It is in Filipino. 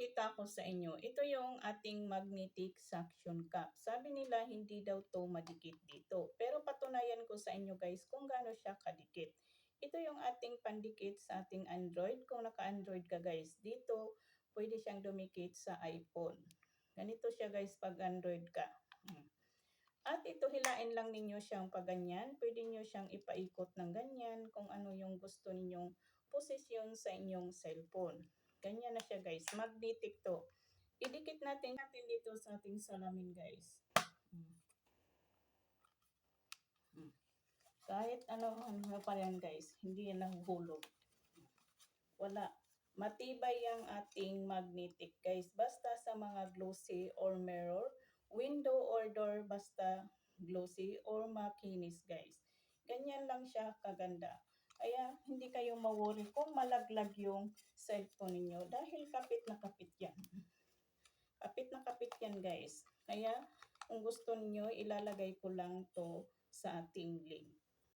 ipapakita ko sa inyo. Ito yung ating magnetic suction cup. Sabi nila hindi daw to madikit dito. Pero patunayan ko sa inyo guys kung gaano siya kadikit. Ito yung ating pandikit sa ating Android. Kung naka-Android ka guys, dito pwede siyang dumikit sa iPhone. Ganito siya guys pag Android ka. At ito hilain lang ninyo siyang paganyan. Pwede nyo siyang ipaikot ng ganyan kung ano yung gusto ninyong posisyon sa inyong cellphone. Ganyan na siya guys. Magnetic to. Idikit natin dito sa ating salamin guys. Kahit ano pa yan guys. Hindi yan nahuhulog. Wala. Matibay ang ating magnetic guys. Basta sa mga glossy or mirror, window or door, basta glossy or makinis guys. Ganyan lang siya kaganda. Kaya hindi kayo ma-worry kung malaglag yung cellphone niyo dahil kapit na kapit yan. Kapit na kapit yan guys. Kaya kung gusto niyo ilalagay ko lang to sa ating link.